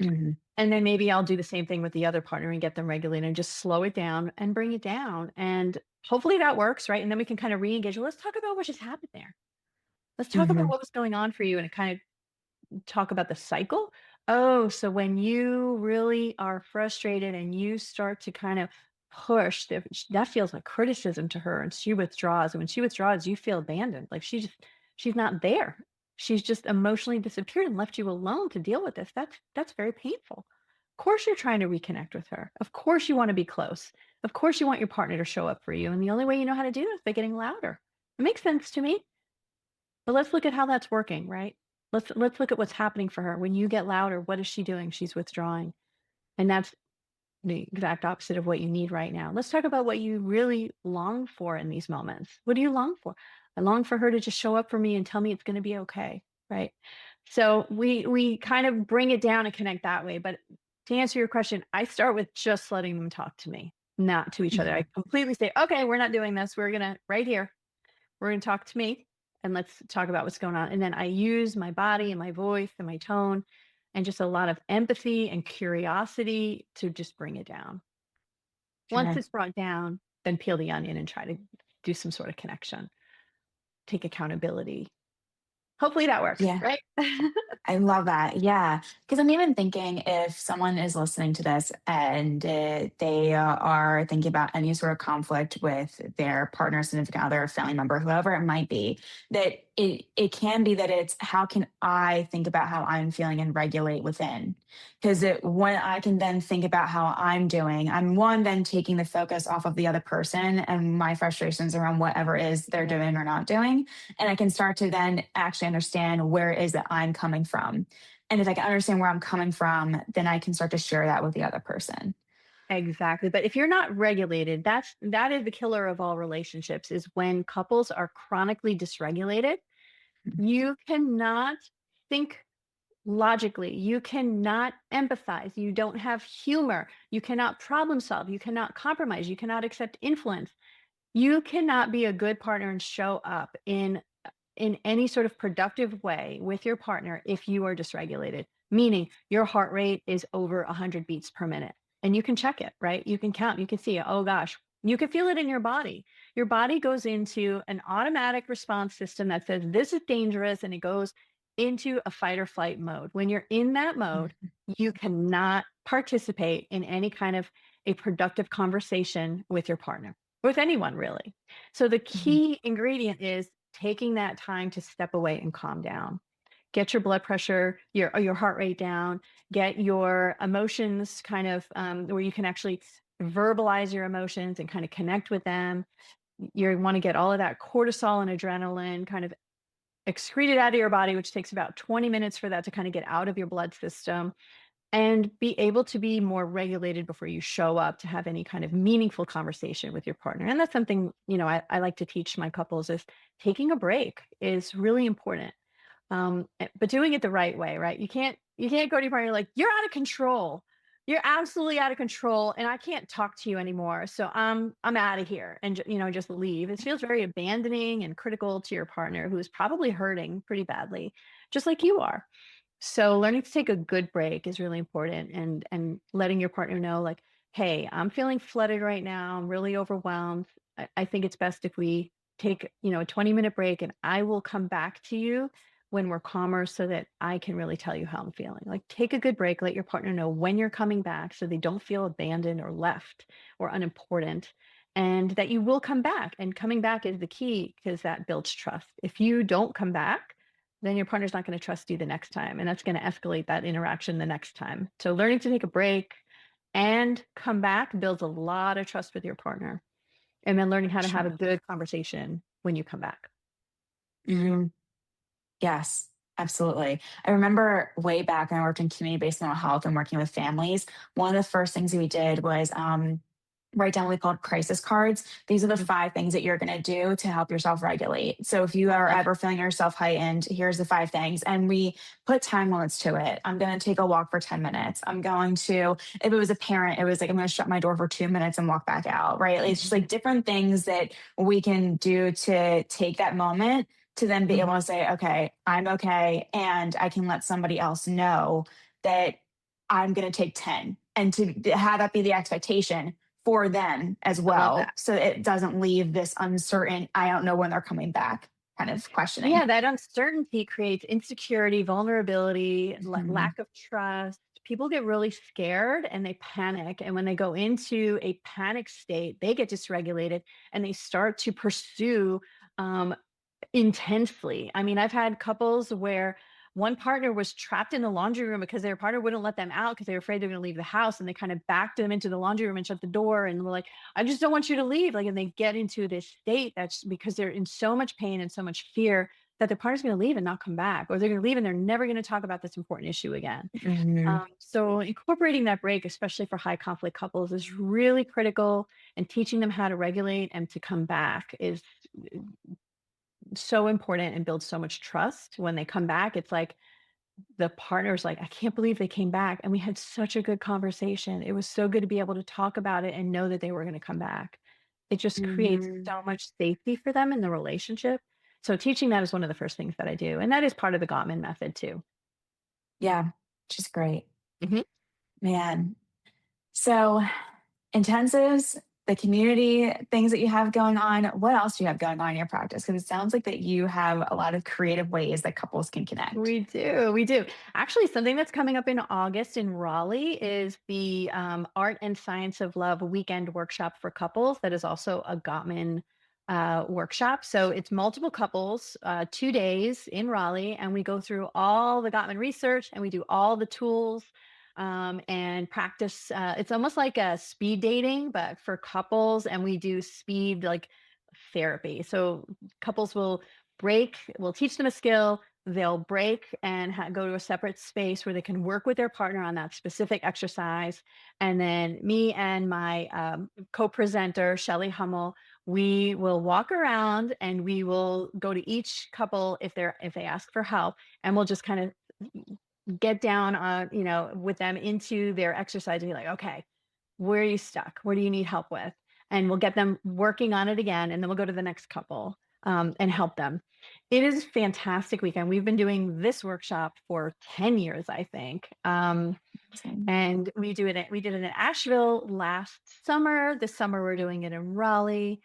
Hmm. And then maybe I'll do the same thing with the other partner and get them regulated and just slow it down and bring it down. And hopefully that works, right? And then we can kind of re engage. Well, let's talk about what just happened there. Let's talk about Hmm. what was going on for you. And it kind of talk about the cycle. Oh, so when you really are frustrated and you start to kind of push, that feels like criticism to her and she withdraws. And when she withdraws, you feel abandoned. Like she's not there. She's just emotionally disappeared and left you alone to deal with this. That's very painful. Of course you're trying to reconnect with her. Of course you want to be close. Of course you want your partner to show up for you. And the only way you know how to do that is by getting louder. It makes sense to me. But let's look at how that's working, right? Let's look at what's happening for her. When you get louder, what is she doing? She's withdrawing. And that's the exact opposite of what you need right now. Let's talk about what you really long for in these moments. What do you long for? I long for her to just show up for me and tell me it's going to be okay, right? So we kind of bring it down and connect that way. But to answer your question, I start with just letting them talk to me, not to each other. Hmm. I completely say, okay, we're not doing this. We're gonna right here. We're going to talk to me and let's talk about what's going on. And then I use my body and my voice and my tone and just a lot of empathy and curiosity to just bring it down. Once Sure. it's brought down, then peel the onion and try to do some sort of connection, take accountability. Hopefully that works, Yeah. right? I love that. Yeah. Because I'm even thinking if someone is listening to this and they are thinking about any sort of conflict with their partner, significant other, family member, whoever it might be, that it can be that it's how can I think about how I'm feeling and regulate within? Because when I can then think about how I'm doing, I'm one, then taking the focus off of the other person and my frustrations around whatever it is they're Yeah. doing or not doing, and I can start to then actually understand where it is that I'm coming from. And if I can understand where I'm coming from, then I can start to share that with the other person. Exactly. But if you're not regulated, that is the killer of all relationships is when couples are chronically dysregulated. You cannot think logically. You cannot empathize. You don't have humor. You cannot problem solve. You cannot compromise. You cannot accept influence. You cannot be a good partner and show up in any sort of productive way with your partner if you are dysregulated, meaning your heart rate is over 100 beats per minute. And you can check it, right? You can count, you can see, oh gosh, you can feel it in your body. Your body goes into an automatic response system that says this is dangerous and it goes into a fight or flight mode. When you're in that mode, Mhm. you cannot participate in any kind of a productive conversation with your partner, with anyone really. So the Mhm. key ingredient is taking that time to step away and calm down. Get your blood pressure, your heart rate down, get your emotions kind of where you can actually verbalize your emotions and kind of connect with them. You want to get all of that cortisol and adrenaline kind of excreted out of your body, which takes about 20 minutes for that to kind of get out of your blood system and be able to be more regulated before you show up to have any kind of meaningful conversation with your partner. And that's something, I like to teach my couples is taking a break is really important. But doing it the right way, right? You can't go to your partner like, you're out of control. You're absolutely out of control and I can't talk to you anymore. So I'm out of here and just leave. It feels very abandoning and critical to your partner who's probably hurting pretty badly, just like you are. So learning to take a good break is really important and letting your partner know like, hey, I'm feeling flooded right now. I'm really overwhelmed. I think it's best if we take, a 20-minute break and I will come back to you when we're calmer so that I can really tell you how I'm feeling. Like take a good break, let your partner know when you're coming back so they don't feel abandoned or left or unimportant and that you will come back. And coming back is the key because that builds trust. If you don't come back, then your partner's not going to trust you the next time. And that's going to escalate that interaction the next time. So learning to take a break and come back builds a lot of trust with your partner. And then learning how to have a Sure. good conversation when you come back. Mhm. Yes, absolutely. I remember way back when I worked in community-based mental health and working with families, one of the first things we did was write down what we called crisis cards. These are the Mhm. 5 things that you're going to do to help yourself regulate. So if you I are love ever feeling yourself heightened, here's the 5 things. And we put time limits to it. I'm going to take a walk for 10 minutes. I'm going to, if it was a parent, it was like, I'm going to shut my door for 2 minutes and walk back out, right? Like, it's just it. like different things that we can do to take that moment to then be able Mhm. to say, okay, I'm okay. And I can let somebody else know that I'm going to take 10 and to have that be the expectation for them as I love well. that. So it doesn't leave this uncertain, I don't know when they're coming back kind of questioning. Yeah, that uncertainty creates insecurity, vulnerability, Mhm. lack of trust. People get really scared and they panic. And when they go into a panic state, they get dysregulated and they start to pursue um, intensely. I mean, I've had couples where one partner was trapped in the laundry room because their partner wouldn't let them out because they were afraid they're going to leave the house. And they kind of backed them into the laundry room and shut the door and were like, I just don't want you to leave. Like, and they get into this state that's because they're in so much pain and so much fear that their partner's going to leave and not come back, or they're going to leave and they're never going to talk about this important issue again. Mhm. So incorporating that break, especially for high conflict couples, is really critical. And teaching them how to regulate and to come back is so important and builds so much trust. When they come back, it's like the partner's like, I can't believe they came back. And we had such a good conversation. It was so good to be able to talk about it and know that they were going to come back. It just creates Mhm. so much safety for them in the relationship. So teaching that is one of the first things that I do. And that is part of the Gottman method too. Yeah, which is great. Mhm. Man. So intensives, the community things that you have going on. What else do you have going on in your practice? Because it sounds like that you have a lot of creative ways that couples can connect. We do. We do. Actually, something that's coming up in August in Raleigh is the Art and Science of Love weekend workshop for couples. That is also a Gottman workshop. So it's multiple couples, 2 days in Raleigh, and we go through all the Gottman research and we do all the tools and practice. It's almost like a speed dating, but for couples, and we do speed like therapy. So couples will break, we'll teach them a skill, they'll break and go to a separate space where they can work with their partner on that specific exercise. And then me and my co-presenter, Shelly Hummel, we will walk around and we will go to each couple if they ask for help, and we'll just kind of get down on, with them into their exercise and be like, okay, where are you stuck? Where do you need help with? And we'll get them working on it again. And then we'll go to the next couple and help them. It is a fantastic weekend. We've been doing this workshop for 10 years, I think. Awesome. And we did it in Asheville last summer. This summer, we're doing it in Raleigh.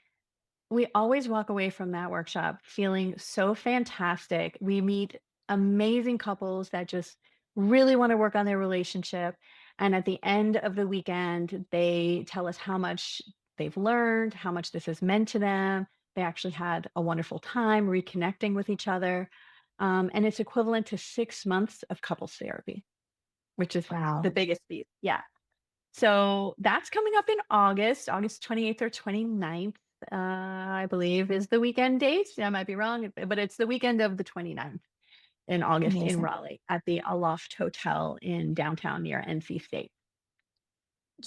We always walk away from that workshop feeling so fantastic. We meet amazing couples that just really want to work on their relationship. And at the end of the weekend, they tell us how much they've learned, how much this has meant to them. They actually had a wonderful time reconnecting with each other. And it's equivalent to 6 months of couples therapy, which is the Wow. biggest piece. Yeah. So that's coming up in August 28th or 29th, I believe is the weekend date. I might be wrong, but it's the weekend of the 29th in August in Amazing. Raleigh at the Aloft Hotel in downtown near NC State.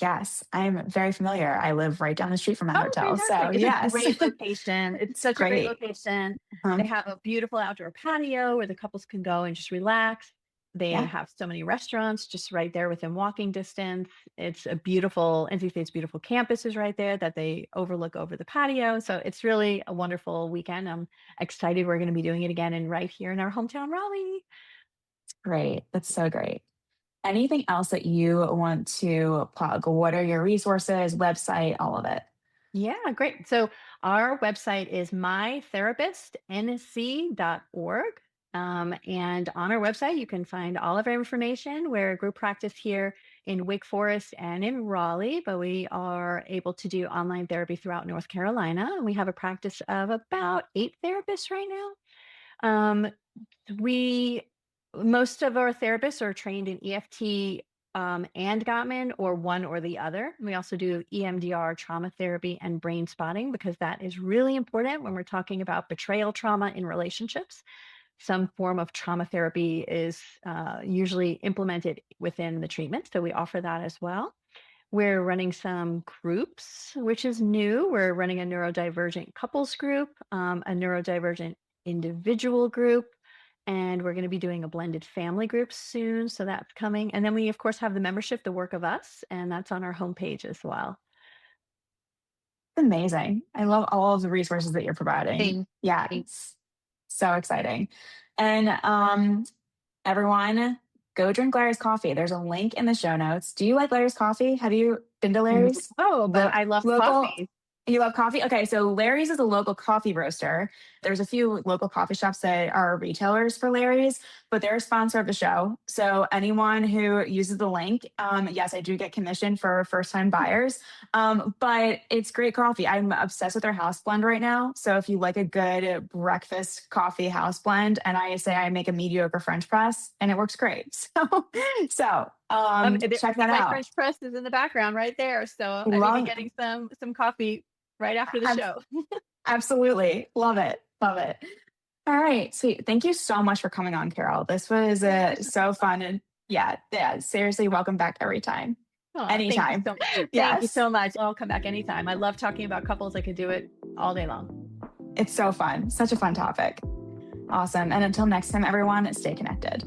Yes, I'm very familiar. I live right down the street from that Oh, hotel. So, fantastic. It's a yes, great location. It's such a great great. location. They Um, have a beautiful outdoor patio where the couples can go and just relax. They yeah, have so many restaurants just right there within walking distance. It's a beautiful, NC State's beautiful campus is right there that they overlook over the patio. So it's really a wonderful weekend. I'm excited we're going to be doing it again and right here in our hometown, Raleigh. great. That's so great. Anything else that you want to plug? What are your resources, website, all of it? Yeah, great. So our website is mytherapistnc.org. And on our website, you can find all of our information. We're a group practice here in Wake Forest and in Raleigh, but we are able to do online therapy throughout North Carolina. And we have a practice of about 8 therapists right now. Um, we Most of our therapists are trained in EFT and Gottman, or one or the other. We also do EMDR, trauma therapy, and brain spotting because that is really important when we're talking about betrayal trauma in relationships. Some form of trauma therapy is usually implemented within the treatment, so we offer that as well. We're running some groups, which is new. We're running a neurodivergent couples group, a neurodivergent individual group, and we're going to be doing a blended family group soon. So that's coming. And then we, of course, have the membership, The Work of Us, and that's on our homepage as well. Amazing. I love all of the resources that you're providing. Thank, Yeah, thank it's so exciting. And everyone, go drink Larry's coffee. There's a link in the show notes. Do you like Larry's coffee? Have you been to Larry's? Oh, but Lo- I love local coffee. You love coffee? Okay, so Larry's is a local coffee roaster. There's a few local coffee shops that are retailers for Larry's, but they're a sponsor of the show. So anyone who uses the link, yes, I do get commission for first-time buyers, but it's great coffee. I'm obsessed with their house blend right now. So if you like a good breakfast coffee house blend, and I say I make a mediocre French press, and it works great. Check that My out. French press is in the background right there. So I may be Love, getting some coffee right after the show. Absolutely. Love it. Love it. All right. Sweet. Thank you so much for coming on, Carole. This was Thank you so so much. fun. And yeah, seriously, welcome back every time. Oh, thank you Anytime. so much. Thank you Yes. so much. I'll come back anytime. I love talking about couples. I could do it all day long. It's so fun. Such a fun topic. Awesome. And until next time, everyone, stay connected.